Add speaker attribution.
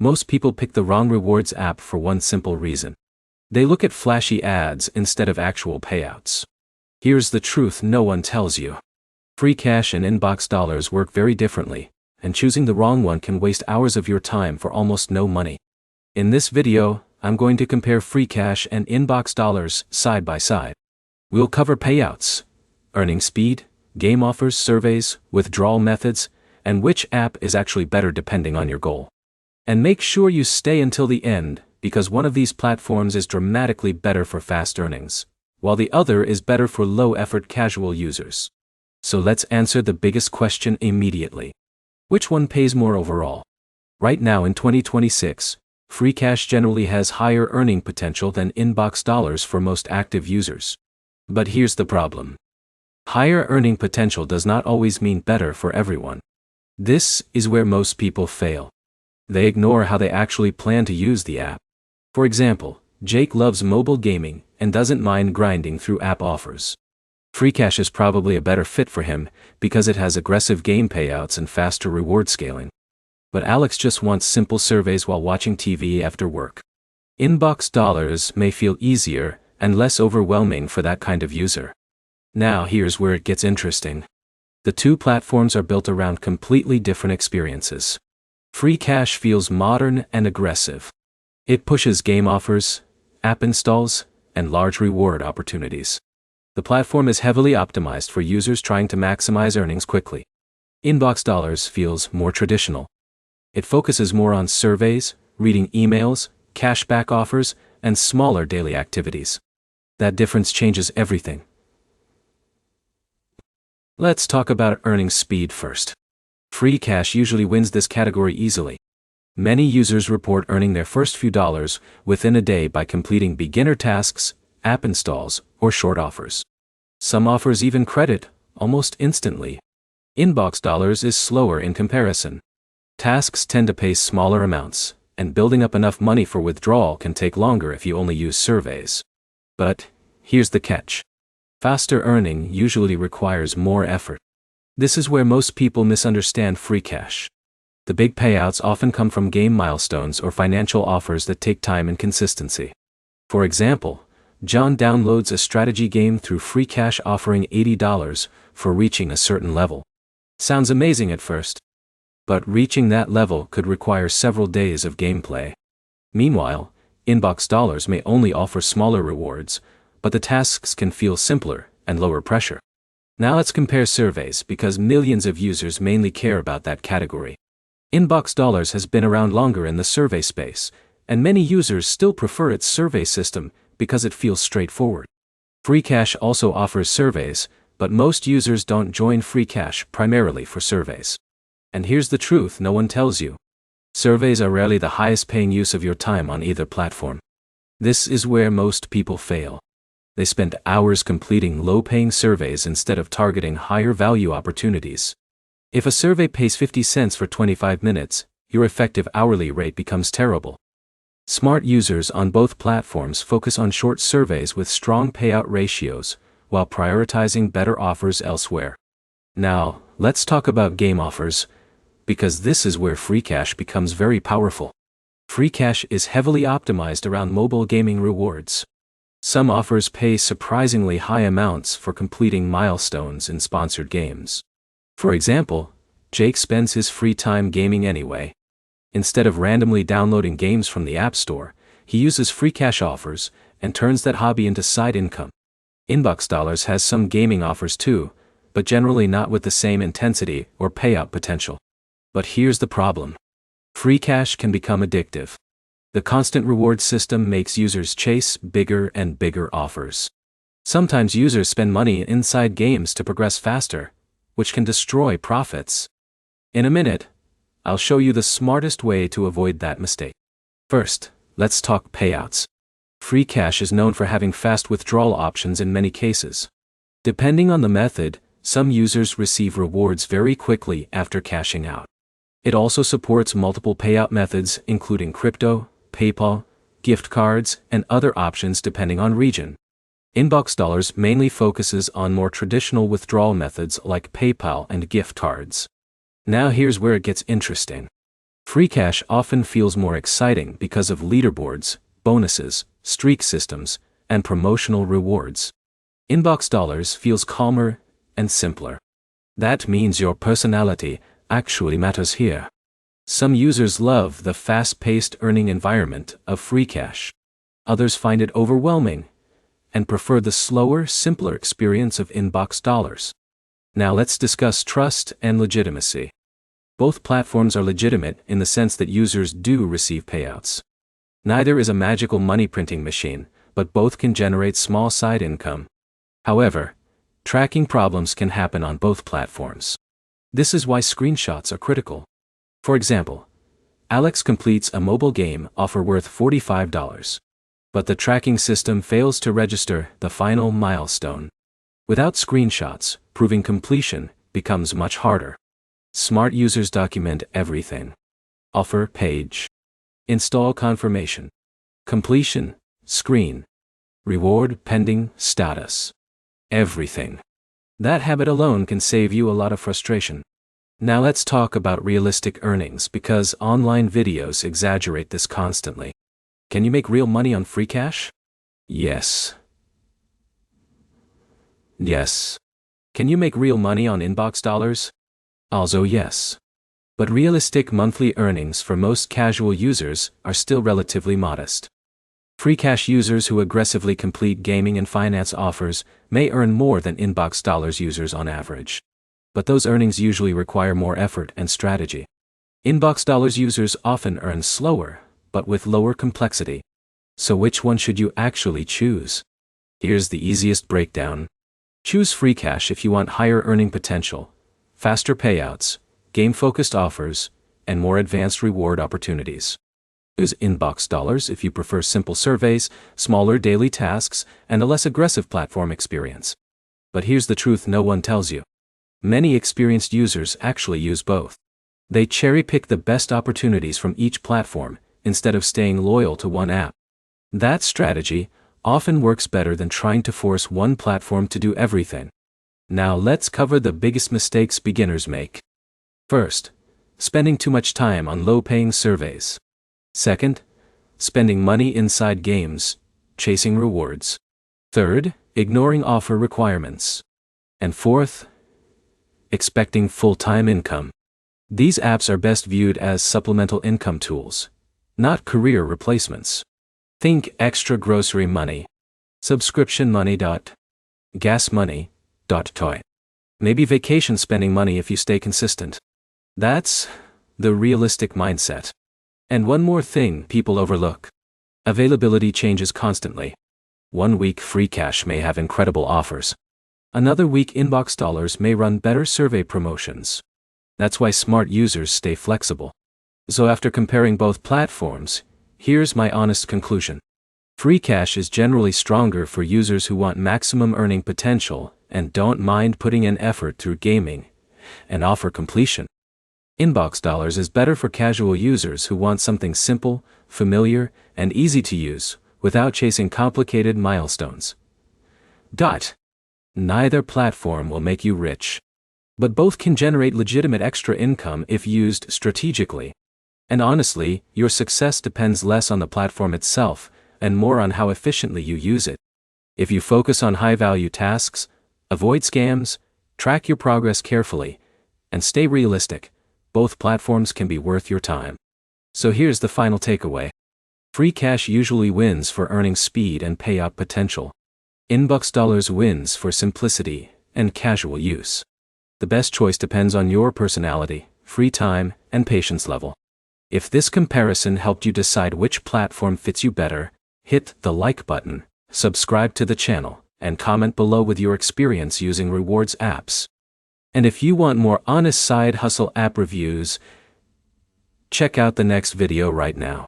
Speaker 1: Most people pick the wrong rewards app for one simple reason. They look at flashy ads instead of actual payouts. Here's the truth no one tells you. Free cash and inbox dollars work very differently, and choosing the wrong one can waste hours of your time for almost no money. In this video, I'm going to compare free cash and inbox dollars side by side. We'll cover payouts, earning speed, game offers, surveys, withdrawal methods, and which app is actually better depending on your goal. And make sure you stay until the end, because one of these platforms is dramatically better for fast earnings, while the other is better for low-effort casual users. So let's answer the biggest question immediately. Which one pays more overall? Right now in 2026, free cash generally has higher earning potential than inbox dollars for most active users. But here's the problem. Higher earning potential does not always mean better for everyone. This is where most people fail. They ignore how they actually plan to use the app. For example, Jake loves mobile gaming and doesn't mind grinding through app offers. Free cash is probably a better fit for him because it has aggressive game payouts and faster reward scaling. But Alex just wants simple surveys while watching TV after work. Inbox dollars may feel easier and less overwhelming for that kind of user. Now here's where it gets interesting. The two platforms are built around completely different experiences. Free cash feels modern and aggressive. It pushes game offers, app installs, and large reward opportunities. The platform is heavily optimized for users trying to maximize earnings quickly. Inbox dollars feels more traditional. It focuses more on surveys, reading emails, cashback offers, and smaller daily activities. That difference changes everything. Let's talk about earning speed first. Free cash usually wins this category easily. Many users report earning their first few dollars within a day by completing beginner tasks, app installs, or short offers. Some offers even credit, almost instantly. Inbox dollars is slower in comparison. Tasks tend to pay smaller amounts, and building up enough money for withdrawal can take longer if you only use surveys. But here's the catch. Faster earning usually requires more effort. This is where most people misunderstand free cash. The big payouts often come from game milestones or financial offers that take time and consistency. For example, John downloads a strategy game through free cash offering $80 for reaching a certain level. Sounds amazing at first. But reaching that level could require several days of gameplay. Meanwhile, inbox dollars may only offer smaller rewards, but the tasks can feel simpler and lower pressure. Now let's compare surveys because millions of users mainly care about that category. Inbox dollars has been around longer in the survey space, and many users still prefer its survey system because it feels straightforward. Free cash also offers surveys, but most users don't join free cash primarily for surveys. And here's the truth no one tells you. Surveys are rarely the highest paying use of your time on either platform. This is where most people fail. They spend hours completing low-paying surveys instead of targeting higher-value opportunities. If a survey pays 50 cents for 25 minutes, your effective hourly rate becomes terrible. Smart users on both platforms focus on short surveys with strong payout ratios, while prioritizing better offers elsewhere. Now, let's talk about game offers, because this is where free cash becomes very powerful. Free cash is heavily optimized around mobile gaming rewards. Some offers pay surprisingly high amounts for completing milestones in sponsored games. For example, Jake spends his free time gaming anyway. Instead of randomly downloading games from the App Store, he uses free cash offers and turns that hobby into side income. Inbox dollars has some gaming offers too, but generally not with the same intensity or payout potential. But here's the problem. Free cash can become addictive. The constant reward system makes users chase bigger and bigger offers. Sometimes users spend money inside games to progress faster, which can destroy profits. In a minute, I'll show you the smartest way to avoid that mistake. First, let's talk payouts. Free cash is known for having fast withdrawal options in many cases. Depending on the method, some users receive rewards very quickly after cashing out. It also supports multiple payout methods including crypto, PayPal, gift cards, and other options depending on region. Inbox dollars mainly focuses on more traditional withdrawal methods like PayPal and gift cards. Now here's where it gets interesting. Free cash often feels more exciting because of leaderboards, bonuses, streak systems, and promotional rewards. Inbox dollars feels calmer and simpler. That means your personality actually matters here. Some users love the fast-paced earning environment of free cash. Others find it overwhelming and prefer the slower, simpler experience of inbox dollars. Now let's discuss trust and legitimacy. Both platforms are legitimate in the sense that users do receive payouts. Neither is a magical money printing machine, but both can generate small side income. However, tracking problems can happen on both platforms. This is why screenshots are critical. For example, Alex completes a mobile game offer worth $45. But the tracking system fails to register the final milestone. Without screenshots, proving completion becomes much harder. Smart users document everything. Offer page. Install confirmation. Completion, screen. Reward pending status. Everything. That habit alone can save you a lot of frustration. Now let's talk about realistic earnings because online videos exaggerate this constantly. Can you make real money on free cash? Yes. Yes. Can you make real money on inbox dollars? Also yes. But realistic monthly earnings for most casual users are still relatively modest. Free cash users who aggressively complete gaming and finance offers may earn more than inbox dollars users on average. But those earnings usually require more effort and strategy. Inbox dollars users often earn slower, but with lower complexity. So which one should you actually choose? Here's the easiest breakdown. Choose free cash if you want higher earning potential, faster payouts, game-focused offers, and more advanced reward opportunities. Choose inbox dollars if you prefer simple surveys, smaller daily tasks, and a less aggressive platform experience. But here's the truth no one tells you. Many experienced users actually use both. They cherry-pick the best opportunities from each platform, instead of staying loyal to one app. That strategy often works better than trying to force one platform to do everything. Now let's cover the biggest mistakes beginners make. First, spending too much time on low-paying surveys. Second, spending money inside games, chasing rewards. Third, ignoring offer requirements. And fourth, expecting full-time income. These apps are best viewed as supplemental income tools, not career replacements. Think extra grocery money, subscription money. Gas money. Toy. Maybe vacation spending money if you stay consistent. That's the realistic mindset. And one more thing people overlook. Availability changes constantly. One week free cash may have incredible offers. Another week inbox dollars may run better survey promotions. That's why smart users stay flexible. So after comparing both platforms, here's my honest conclusion. Free cash is generally stronger for users who want maximum earning potential and don't mind putting in effort through gaming and offer completion. Inbox dollars is better for casual users who want something simple, familiar, and easy to use without chasing complicated milestones. Neither platform will make you rich. But both can generate legitimate extra income if used strategically. And honestly, your success depends less on the platform itself and more on how efficiently you use it. If you focus on high-value tasks, avoid scams, track your progress carefully, and stay realistic, both platforms can be worth your time. So here's the final takeaway. Free cash usually wins for earning speed and payout potential. Inbox dollars wins for simplicity and casual use. The best choice depends on your personality, free time, and patience level. If this comparison helped you decide which platform fits you better, hit the like button, subscribe to the channel, and comment below with your experience using rewards apps. And if you want more honest side hustle app reviews, check out the next video right now.